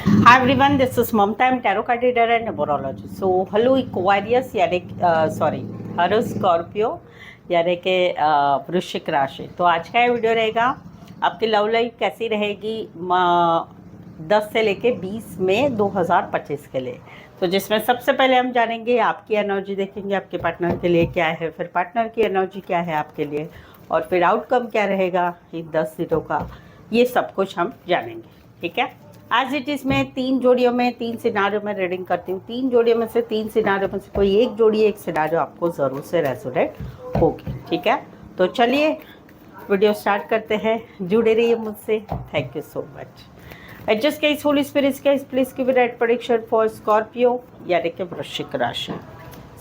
Hi everyone, this is Mamta. I'm tarot card reader and numerology. So, hello Aquarius यानी hello Scorpio यानी कि वृश्चिक राशि। तो आज का ये वीडियो रहेगा आपकी लव लाइफ कैसी रहेगी 10 से लेके 20 मई 2025 के लिए। तो जिसमें सबसे पहले हम जानेंगे आपकी एनर्जी, देखेंगे आपके पार्टनर के लिए क्या है, फिर पार्टनर की एनर्जी क्या है आपके लिए, और फिर आउटकम क्या रहेगा इन 10 दिनों का, ये सब कुछ हम जानेंगे। ठीक है, आज इट इज़ मैं 3 जोड़ियों में 3 सिनारियों में रीडिंग करती हूँ। 3 जोड़ियों में से 3 सिनारियों में से कोई एक जोड़ी एक सिनारियो आपको ज़रूर से रेजोनेट होगी। ठीक है, तो चलिए वीडियो स्टार्ट करते हैं। जुड़े रहिए मुझसे। Thank you so much. Adjust case holy spirits case please give right prediction for Scorpio यानी कि वृश्चिक राशि।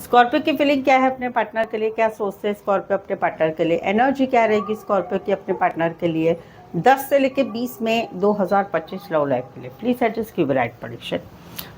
स्कॉर्पियो की फीलिंग क्या है अपने पार्टनर के लिए, क्या सोचते हैं स्कॉर्पियो अपने पार्टनर के लिए, एनर्जी क्या रहेगी स्कॉर्पियो की अपने पार्टनर के लिए 10 से लेकर 20 मई 2025 लव लाइफ के लिए। Please adjust give right prediction.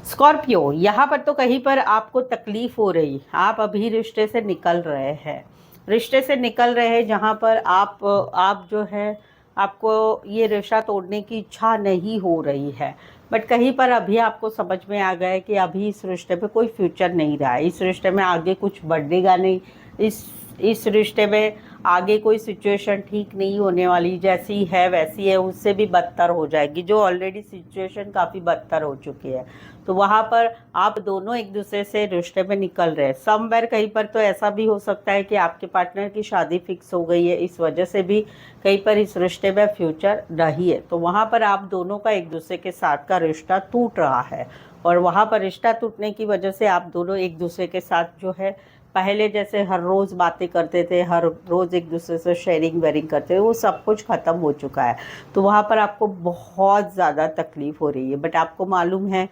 Scorpio, यहाँ पर तो कहीं पर आपको तकलीफ हो रही, आप अभी रिश्ते से निकल रहे हैं, रिश्ते से निकल रहे हैं जहाँ पर आप जो है आपको ये रिश्ता तोड़ने की इच्छा नहीं हो रही है, बट कहीं पर अभी आपको समझ में आ गया है कि अभी इस रिश्ते पे कोई फ्यूचर नहीं रहा है, इस रिश्ते में आगे कुछ बढ़ेगा नहीं, इस रिश्ते में आगे कोई सिचुएशन ठीक नहीं होने वाली, जैसी है वैसी है, उससे भी बदतर हो जाएगी, जो ऑलरेडी सिचुएशन काफ़ी बदतर हो चुकी है। तो वहाँ पर आप दोनों एक दूसरे से रिश्ते में निकल रहे हैं। समवेयर कहीं पर तो ऐसा भी हो सकता है कि आपके पार्टनर की शादी फिक्स हो गई है, इस वजह से भी कहीं पर इस रिश्ते में फ्यूचर नहीं है। तो वहाँ पर आप दोनों का एक दूसरे के साथ का रिश्ता टूट रहा है, और वहाँ पर रिश्ता टूटने की वजह से आप दोनों एक दूसरे के साथ जो है पहले जैसे हर रोज़ बातें करते थे, हर रोज़ एक दूसरे से शेयरिंग वेयरिंग करते थे, वो सब कुछ ख़त्म हो चुका है। तो वहाँ पर आपको बहुत ज़्यादा तकलीफ़ हो रही है, बट आपको मालूम है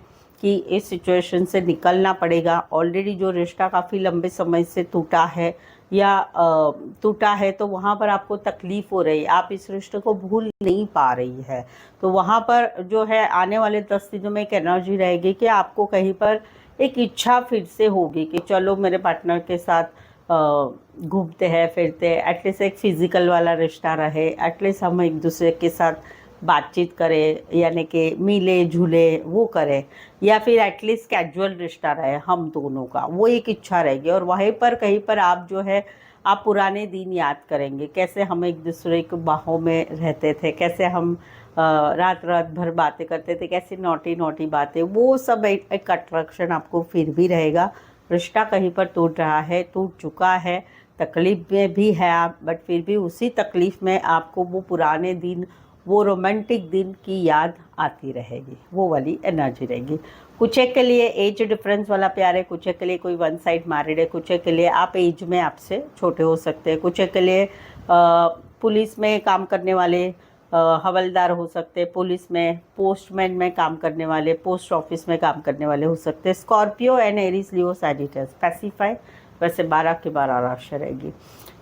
कि इस सिचुएशन से निकलना पड़ेगा। ऑलरेडी जो रिश्ता काफ़ी लंबे समय से टूटा है या टूटा है, तो वहाँ पर आपको तकलीफ़ हो रही है, आप इस रिश्ते को भूल नहीं पा रही है। तो वहाँ पर जो है आने वाले 10 दिनों में एक एनर्जी रहेगी कि आपको कहीं पर एक इच्छा फिर से होगी कि चलो मेरे पार्टनर के साथ घूमते हैं फिरते हैं, एटलीस्ट एक फिज़िकल वाला रिश्ता रहे, एटलीस्ट हम एक दूसरे के साथ बातचीत करें, यानी कि मिले झूले वो करें, या फिर एटलीस्ट कैजुअल रिश्ता रहे हम दोनों का, वो एक इच्छा रहेगी। और वहीं पर कहीं पर आप जो है आप पुराने दिन याद करेंगे, कैसे हम एक दूसरे के बाहों में रहते थे, कैसे हम रात रात भर बातें करते थे, कैसी नोटी नोटी बातें, वो सब एक अट्रैक्शन आपको फिर भी रहेगा। रिश्ता कहीं पर टूट रहा है, टूट चुका है, तकलीफ़ में भी है आप, बट फिर भी उसी तकलीफ़ में आपको वो पुराने दिन, वो रोमांटिक दिन की याद आती रहेगी, वो वाली एनर्जी रहेगी। कुछ एक के लिए एज डिफरेंस वाला प्यार है, कुछ एक के लिए कोई वन साइड मैरिड है, कुछ एक के लिए आप एज में आपसे छोटे हो सकते हैं, कुछ एक के लिए पुलिस में काम करने वाले हवलदार हो सकते हैं, पुलिस में पोस्टमैन में काम करने वाले, पोस्ट ऑफिस में काम करने वाले हो सकते हैं। Scorpio and Aries Leo Sagittarius specify, वैसे 12 के 12 राशि रहेगी।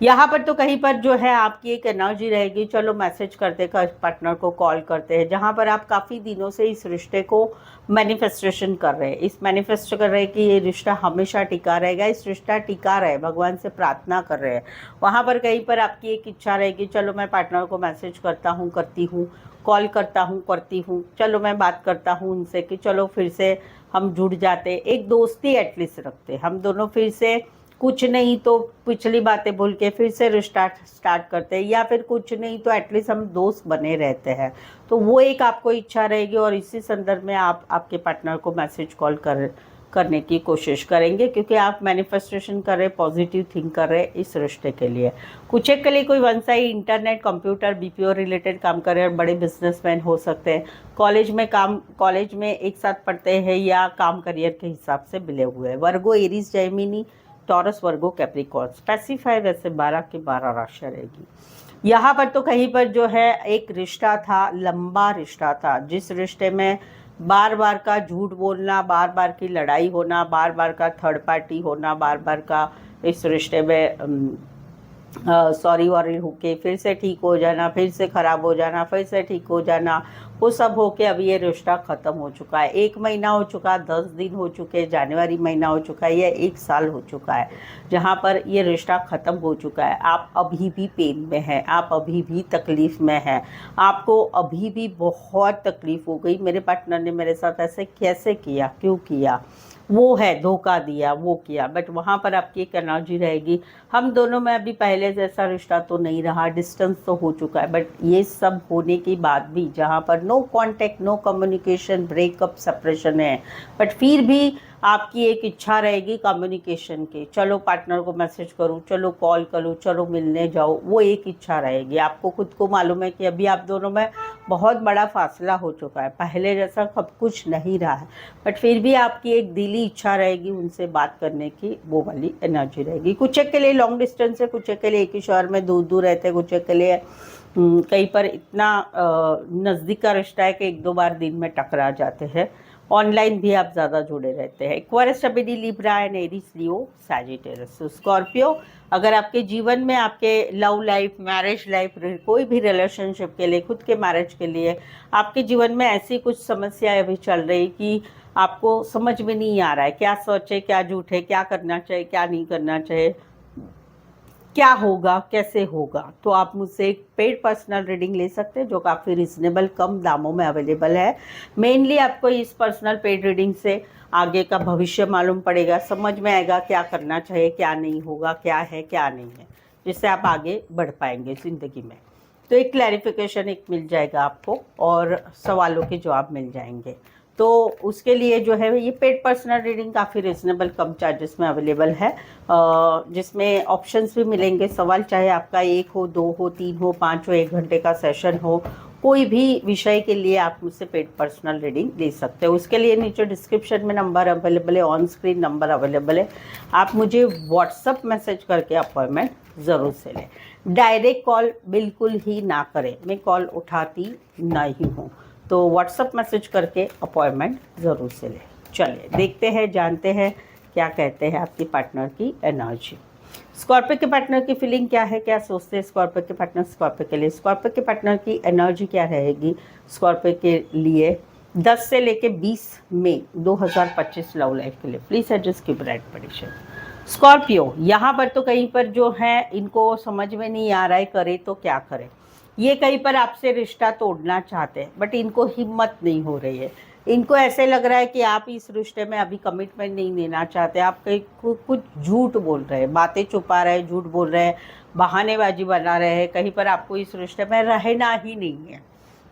यहाँ पर तो कहीं पर जो है आपकी एक एनर्जी रहेगी, चलो मैसेज करते पार्टनर को कॉल करते हैं, जहाँ पर आप काफ़ी दिनों से इस रिश्ते को मैनिफेस्टेशन कर रहे हैं, इस मैनिफेस्ट कर रहे हैं कि ये रिश्ता हमेशा टिका रहेगा, इस रिश्ता टिका रहे, भगवान से प्रार्थना कर रहे हैं। वहाँ पर कहीं पर आपकी एक इच्छा रहेगी, चलो मैं पार्टनर को मैसेज करता हूँ, करती हूँ, कॉल करता हूँ, करती हूँ, चलो मैं बात करता हूँ उनसे कि चलो फिर से हम जुड़ जाते, एक दोस्ती एटलीस्ट रखते, हम दोनों फिर से कुछ नहीं तो पिछली बातें भूल के फिर से स्टार्ट करते हैं, या फिर कुछ नहीं तो एटलीस्ट हम दोस्त बने रहते हैं। तो वो एक आपको इच्छा रहेगी, और इसी संदर्भ में आप आपके पार्टनर को मैसेज कॉल करने की कोशिश करेंगे, क्योंकि आप मैनिफेस्टेशन कर रहे, पॉजिटिव थिंक कर रहे इस रिश्ते के लिए। कुछ एक के लिए कोई one side internet computer BPO related काम कर रहे हैं, बड़े बिजनेसमैन हो सकते हैं, कॉलेज में एक साथ पढ़ते हैं, या काम करियर के हिसाब से मिले हुए हैं। Virgo Aries Gemini Taurus Virgo Capricorn specify, वैसे 12 की 12 राशि रहेगी। यहाँ पर तो कहीं पर जो है एक रिश्ता था, लंबा रिश्ता था, जिस रिश्ते में बार बार का झूठ बोलना, बार बार की लड़ाई होना, बार बार का थर्ड पार्टी होना, बार बार का इस रिश्ते में सॉरी वॉरी होके फिर से ठीक हो जाना, फिर से ख़राब हो जाना, फिर से ठीक हो जाना, वो सब होके अभी ये रिश्ता ख़त्म हो चुका है। 1 महीना हो चुका, 10 दिन हो चुके, जनवरी महीना हो चुका है, या 1 साल हो चुका है जहाँ पर ये रिश्ता ख़त्म हो चुका है। आप अभी भी पेन में हैं, आप अभी भी तकलीफ़ में हैं, आपको अभी भी बहुत तकलीफ़ हो गई। मेरे पार्टनर ने मेरे साथ ऐसे कैसे किया, क्यों किया, वो है धोखा दिया, वो किया, बट वहाँ पर आपकी एक एनर्जी रहेगी। हम दोनों में अभी पहले जैसा रिश्ता तो नहीं रहा, डिस्टेंस तो हो चुका है, बट ये सब होने के बाद भी जहाँ पर no contact, no communication, breakup, separation है, बट फिर भी आपकी एक इच्छा रहेगी कम्युनिकेशन की। चलो पार्टनर को मैसेज करूँ, चलो कॉल करूँ, चलो मिलने जाओ, वो एक इच्छा रहेगी। आपको खुद को मालूम है कि अभी आप दोनों में बहुत बड़ा फासला हो चुका है, पहले जैसा सब कुछ नहीं रहा है, बट फिर भी आपकी एक दिली इच्छा रहेगी उनसे बात करने की, वो वाली एनर्जी रहेगी। कुछ एक के लिए लॉन्ग डिस्टेंस है, कुछ एक के लिए एक ही शहर में दूर दूर रहते हैं, कुछ एक के लिए कहीं पर इतना नज़दीक का रिश्ता है कि 1-2 बार दिन में टकरा जाते हैं। ऑनलाइन भी आप ज़्यादा जुड़े रहते हैं। Aquarius, stability, Libra and Aries, Leo, Sagittarius. Scorpio, अगर आपके जीवन में आपके लव लाइफ, मैरिज लाइफ, कोई भी रिलेशनशिप के लिए, खुद के मैरिज के लिए आपके जीवन में ऐसी कुछ समस्याएं अभी चल रही कि आपको समझ में नहीं आ रहा है क्या सोचे, क्या झूठे, क्या करना चाहिए, क्या नहीं करना चाहिए, क्या होगा, कैसे होगा, तो आप मुझसे एक पेड पर्सनल रीडिंग ले सकते हैं जो काफ़ी रिजनेबल कम दामों में अवेलेबल है। मेनली आपको इस पर्सनल पेड रीडिंग से आगे का भविष्य मालूम पड़ेगा, समझ में आएगा क्या करना चाहिए, क्या नहीं होगा, क्या है क्या नहीं है, जिससे आप आगे बढ़ पाएंगे ज़िंदगी में। तो एक क्लैरिफिकेशन एक मिल जाएगा आपको और सवालों के जवाब मिल जाएंगे। तो उसके लिए जो है ये पेड पर्सनल रीडिंग काफ़ी रिजनेबल कम चार्जेस में अवेलेबल है, जिसमें ऑप्शंस भी मिलेंगे। सवाल चाहे आपका 1 हो, 2 हो, 3 हो, 5 हो, 1 घंटे का सेशन हो, कोई भी विषय के लिए आप मुझसे पेड पर्सनल रीडिंग ले सकते हो। उसके लिए नीचे डिस्क्रिप्शन में नंबर अवेलेबल है, ऑन स्क्रीन नंबर अवेलेबल है, आप मुझे व्हाट्सअप मैसेज करके अपॉइंटमेंट ज़रूर से लें। डायरेक्ट कॉल बिल्कुल ही ना करें, मैं कॉल उठाती नहीं हूँ, तो व्हाट्सअप मैसेज करके अपॉइंटमेंट ज़रूर से लें। चलिए देखते हैं, जानते हैं क्या कहते हैं आपकी पार्टनर की एनर्जी। स्कॉर्पियो के पार्टनर की फीलिंग क्या है, क्या सोचते हैं स्कॉर्पियो के पार्टनर स्कॉर्पियो के लिए, स्कॉर्पियो के पार्टनर की एनर्जी क्या रहेगी स्कॉर्पियो के लिए 10 से लेके 20 मई 2025 लव लाइफ के लिए। प्लीज़ एडजस्ट की ब्राइट प्रेडिक्शन। स्कॉर्पियो, यहाँ पर तो कहीं पर जो है इनको समझ में नहीं आ रहा है करे तो क्या करें। ये कहीं पर आपसे रिश्ता तोड़ना चाहते हैं, बट इनको हिम्मत नहीं हो रही है। इनको ऐसे लग रहा है कि आप इस रिश्ते में अभी कमिटमेंट नहीं लेना चाहते, आप कहीं कुछ झूठ बोल रहे हैं, बातें छुपा रहे हैं, झूठ बोल रहे हैं, बहानेबाजी बना रहे हैं, कहीं पर आपको इस रिश्ते में रहना ही नहीं है।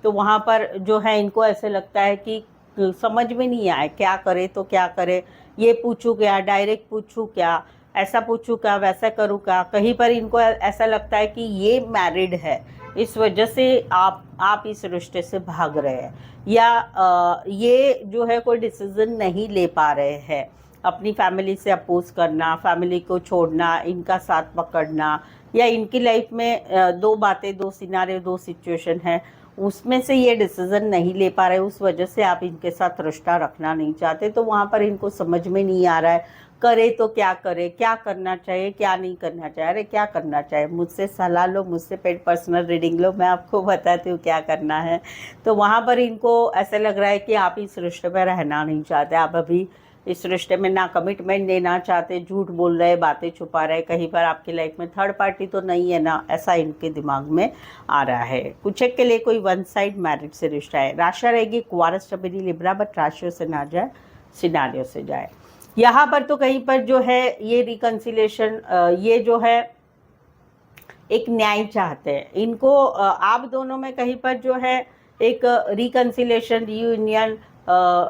तो वहाँ पर जो है इनको ऐसे लगता है कि समझ में नहीं आए क्या करे तो क्या करे, ये पूछूं क्या, डायरेक्ट पूछूं क्या, ऐसा पूछूं क्या, वैसा करूं क्या। कहीं पर इनको ऐसा लगता है कि ये मैरिड है, इस वजह से आप इस रिश्ते से भाग रहे हैं, या ये जो है कोई डिसीजन नहीं ले पा रहे हैं। अपनी फैमिली से अपोज करना, फैमिली को छोड़ना, इनका साथ पकड़ना, या इनकी लाइफ में 2 बातें, 2 सिनारियो, 2 सिचुएशन है, उसमें से ये डिसीज़न नहीं ले पा रहे, उस वजह से आप इनके साथ रिश्ता रखना नहीं चाहते। तो वहाँ पर इनको समझ में नहीं आ रहा है करे तो क्या करे, क्या करना चाहिए, क्या नहीं करना चाहिए। अरे क्या करना चाहिए, मुझसे सलाह लो, मुझसे पेड पर्सनल रीडिंग लो, मैं आपको बताती हूँ क्या करना है। तो वहाँ पर इनको ऐसा लग रहा है कि आप इस रिश्ते में रहना नहीं चाहते, आप अभी इस रिश्ते में ना कमिटमेंट देना चाहते, झूठ बोल रहे, बातें छुपा रहे, कहीं पर आपकी लाइफ में थर्ड पार्टी तो नहीं है ना, ऐसा इनके दिमाग में आ रहा है। कुछ एक के लिए कोई वन साइड मैरिज से रिश्ता है। राशि रहेगी क्वारस, स्टेबिलिटी, लिब्रा, बट राशियों से ना जाए, सिनारियों से जाए। यहाँ पर तो कहीं पर जो है ये रिकन्सिलेशन, ये जो है एक न्याय चाहते हैं। इनको आप दोनों में कहीं पर जो है एक रिकन्सिलेशन,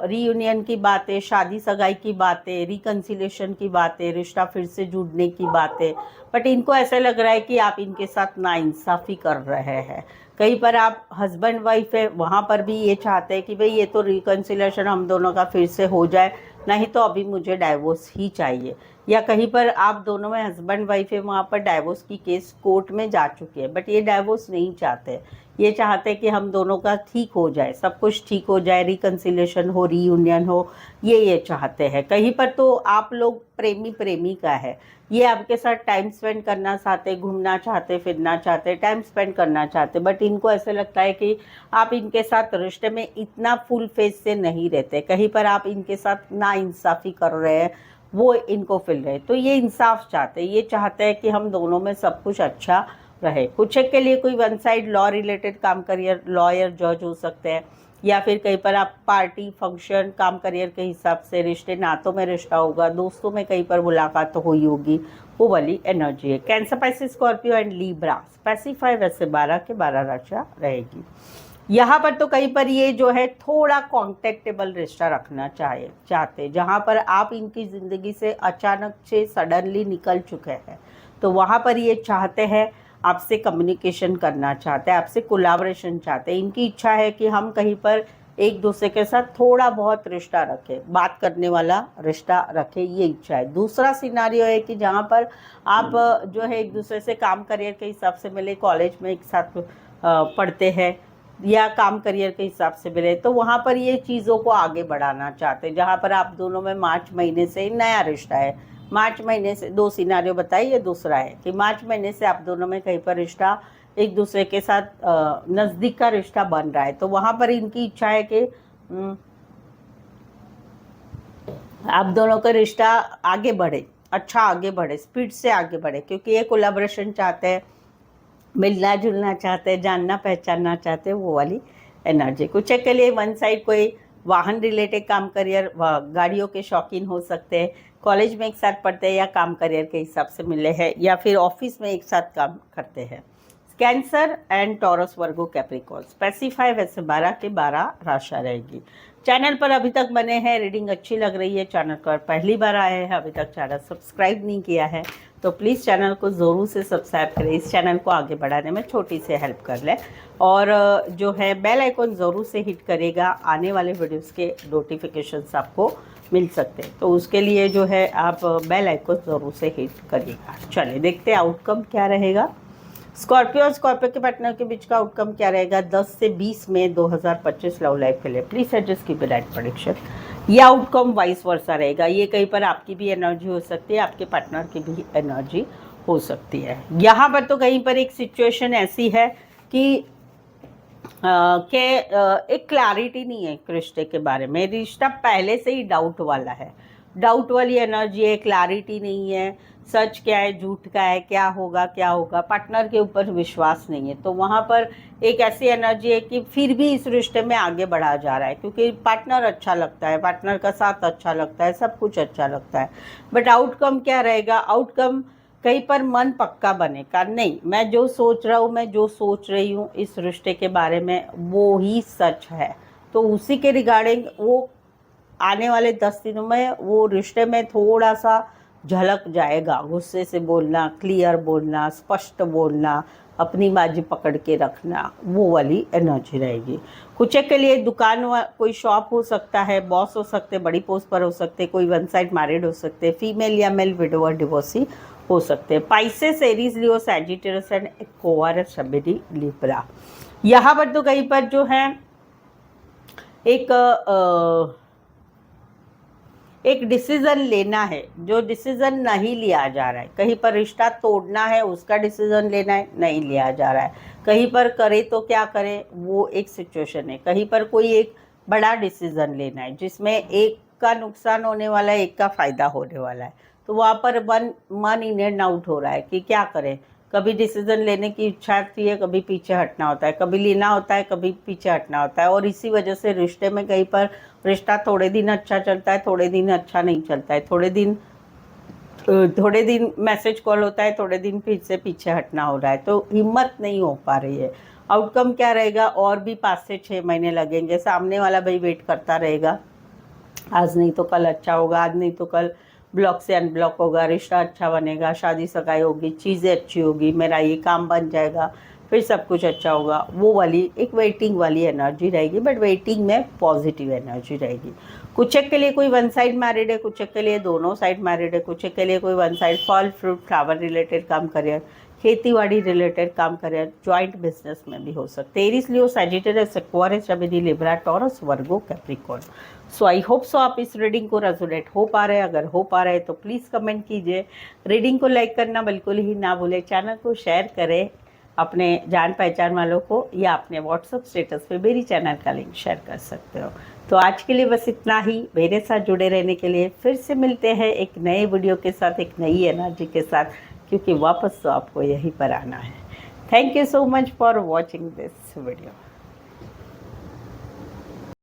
रीयूनियन की बातें, शादी सगाई की बातें, रिकन्सिलेशन की बातें, रिश्ता फिर से जुड़ने की बातें, बट इनको ऐसा लग रहा है कि आप इनके साथ नाइंसाफ़ी कर रहे हैं। कहीं पर आप हस्बैंड वाइफ है, वहाँ पर भी ये चाहते हैं कि भाई ये तो रिकन्सिलेशन हम दोनों का फिर से हो जाए, नहीं तो अभी मुझे डाइवोर्स ही चाहिए। या कहीं पर आप दोनों में हस्बैंड वाइफ है, वहाँ पर डाइवोर्स की केस कोर्ट में जा चुकी है, बट ये डाइवोर्स नहीं चाहते, ये चाहते हैं कि हम दोनों का ठीक हो जाए, सब कुछ ठीक हो जाए, रिकन्सिलेशन हो, रीयूनियन हो, ये चाहते हैं। कहीं पर तो आप लोग प्रेमी प्रेमिका है, ये आपके साथ टाइम स्पेंड करना चाहते, घूमना चाहते, फिरना चाहते, टाइम स्पेंड करना चाहते, बट इनको ऐसे लगता है कि आप इनके साथ रिश्ते में इतना फुल फेस से नहीं रहते, कहीं पर आप इनके साथ ना इंसाफ़ी कर रहे हैं, वो इनको फील रहे। तो ये इंसाफ चाहते हैं, ये चाहते हैं कि हम दोनों में सब कुछ अच्छा रहे। कुछ एक के लिए कोई वन साइड लॉ रिलेटेड काम करियर, लॉयर जज हो सकते हैं, या फिर कहीं पर आप पार्टी फंक्शन काम करियर के हिसाब से, रिश्ते नातों में रिश्ता होगा, दोस्तों में कहीं पर मुलाकात तो हुई होगी, वो वाली एनर्जी है। Cancer, Pisces, Scorpio and Libra specify वैसे 12 के 12 राशियाँ रहेगी। यहाँ पर तो कहीं पर ये जो है थोड़ा कॉन्टेक्टेबल रिश्ता रखना चाहते, जहाँ पर आप इनकी ज़िंदगी से अचानक से सडनली निकल चुके हैं, तो वहाँ पर ये चाहते हैं, आपसे कम्युनिकेशन करना चाहते हैं, आपसे कोलैबोरेशन चाहते हैं। इनकी इच्छा है कि हम कहीं पर एक दूसरे के साथ थोड़ा बहुत रिश्ता रखें, बात करने वाला रिश्ता रखें, ये इच्छा है। दूसरा सिनारियो है कि जहाँ पर आप जो है एक दूसरे से काम करियर के हिसाब से मिले, कॉलेज में एक साथ पढ़ते हैं या काम करियर के हिसाब से मिले, तो वहाँ पर ये चीज़ों को आगे बढ़ाना चाहते हैं, जहाँ पर आप दोनों में मार्च महीने से नया रिश्ता है। मार्च महीने से दो सिनारियो बताइए, ये दूसरा है कि मार्च महीने से आप दोनों में कहीं पर रिश्ता एक दूसरे के साथ नज़दीक का रिश्ता बन रहा है, तो वहाँ पर इनकी इच्छा है कि आप दोनों का रिश्ता आगे बढ़े, अच्छा आगे बढ़े, स्पीड से आगे बढ़े, क्योंकि ये कोलैबोरेशन चाहते हैं, मिलना जुलना चाहते हैं, जानना पहचानना चाहते हैं, वो वाली एनर्जी। कुछ के लिए वन साइड कोई वाहन रिलेटेड काम करियर, गाड़ियों के शौकीन हो सकते हैं, कॉलेज में एक साथ पढ़ते हैं या काम करियर के हिसाब से मिले हैं, या फिर ऑफिस में एक साथ काम करते हैं। Cancer and taurus, Virgo, Capricorn specify वैसे 12 के 12 राशियाँ रहेगी। चैनल पर अभी तक बने हैं, रीडिंग अच्छी लग रही है, चैनल पर पहली बार आए हैं, अभी तक चैनल सब्सक्राइब नहीं किया है, तो प्लीज़ चैनल को ज़रूर से सब्सक्राइब करें, इस चैनल को आगे बढ़ाने में छोटी से हेल्प कर लें। और जो है बेल आइकॉन ज़रूर से हिट करेगा, आने वाले वीडियोस के नोटिफिकेशंस आपको मिल सकते हैं, तो उसके लिए जो है आप बेल आइकॉन ज़रूर से हिट करिएगा। चलिए देखते हैं आउटकम क्या रहेगा। स्कॉर्पियो और स्कॉर्पियो के पार्टनर के बीच का आउटकम क्या रहेगा 10 से 20 मई 2025 लव लाइफ के लिए। प्लीज एडजस्ट की राइट प्रेडिक्शन। ये आउटकम वाइस वर्सा रहेगा, ये कहीं पर आपकी भी एनर्जी हो सकती है, आपके पार्टनर की भी एनर्जी हो सकती है। यहाँ पर तो कहीं पर एक सिचुएशन ऐसी है कि एक क्लैरिटी नहीं है रिश्ते के बारे में, रिश्ता पहले से ही डाउट वाला है, डाउट वाली एनर्जी है, क्लैरिटी नहीं है, सच क्या है झूठ का है, क्या होगा, पार्टनर के ऊपर विश्वास नहीं है, तो वहाँ पर एक ऐसी एनर्जी है कि फिर भी इस रिश्ते में आगे बढ़ा जा रहा है, क्योंकि पार्टनर अच्छा लगता है, पार्टनर का साथ अच्छा लगता है, सब कुछ अच्छा लगता है, बट आउटकम क्या रहेगा, आउटकम कहीं पर मन पक्का बनेगा नहीं, मैं जो सोच रहा हूँ, मैं जो सोच रही हूँ इस रिश्ते के बारे में वो ही सच है, तो उसी के रिगार्डिंग वो आने वाले 10 दिनों में वो रिश्ते में थोड़ा सा झलक जाएगा। गुस्से से बोलना, क्लियर बोलना, स्पष्ट बोलना, अपनी बाजी पकड़ के रखना, वो वाली एनर्जी रहेगी। कुछ के लिए दुकान, कोई शॉप हो सकता है, बॉस हो सकते, बड़ी पोस्ट पर हो सकते, कोई वन साइड मैरिड हो सकते, फीमेल या मेल विडोवर डिवोर्सी हो सकते हैं। Pisces, Aries, Leo, Sagittarius and Aquarius, शबेरी, लिब्रा। यहाँ पर तो कहीं पर जो है एक डिसीज़न लेना है, जो डिसीज़न नहीं लिया जा रहा है, कहीं पर रिश्ता तोड़ना है उसका डिसीज़न लेना है, नहीं लिया जा रहा है, कहीं पर करे तो क्या करे वो एक सिचुएशन है, कहीं पर कोई एक बड़ा डिसीज़न लेना है जिसमें एक का नुकसान होने वाला है, एक का फ़ायदा होने वाला है, तो वहाँ पर मन इन एंड आउट हो रहा है कि क्या करें। कभी डिसीज़न लेने की इच्छा आती है, कभी पीछे हटना होता है, कभी लेना होता है, कभी पीछे हटना होता है, और इसी वजह से रिश्ते में कहीं पर रिश्ता थोड़े दिन अच्छा चलता है, थोड़े दिन अच्छा नहीं चलता है, थोड़े दिन मैसेज कॉल होता है, थोड़े दिन फिर से पीछे हटना हो रहा है, तो हिम्मत नहीं हो पा रही है। आउटकम क्या रहेगा, और भी 5 से 6 महीने लगेंगे, सामने वाला भाई वेट करता रहेगा, आज नहीं तो कल अच्छा होगा, आज नहीं तो कल ब्लॉक से अनब्लॉक होगा, रिश्ता अच्छा बनेगा, शादी सगाई होगी, चीज़ें अच्छी होगी, मेरा ये काम बन जाएगा, फिर सब कुछ अच्छा होगा, वो वाली एक वेटिंग वाली एनर्जी रहेगी, बट वेटिंग में पॉजिटिव एनर्जी रहेगी। कुछ एक के लिए कोई वन साइड मैरिड है, कुछ एक के लिए दोनों साइड मैरिड है, कुछ एक के लिए कोई वन साइड फल फ्रूट फ्लावर रिलेटेड काम करियर, खेतीबाड़ी रिलेटेड काम करें, जॉइंट बिजनेस में भी हो सकते। Aries, Leo, Sagittarius, Aquarius, Gemini, Libra, taurus, Virgo, Capricorn. So I hope so आप इस रीडिंग को रेजोनेट हो पा रहे हैं। अगर हो पा रहे हैं तो प्लीज़ कमेंट कीजिए। रीडिंग को लाइक करना बिल्कुल ही ना भूलें। चैनल को शेयर करें अपने जान पहचान वालों को, या अपने व्हाट्सअप स्टेटस पे मेरी चैनल का लिंक शेयर कर सकते हो। तो आज के लिए बस इतना ही। मेरे साथ जुड़े रहने के लिए फिर से मिलते हैं एक नए वीडियो के साथ, एक नई एनर्जी के साथ, क्योंकि वापस तो आपको यहीं पर आना है। Thank you so much for watching this video.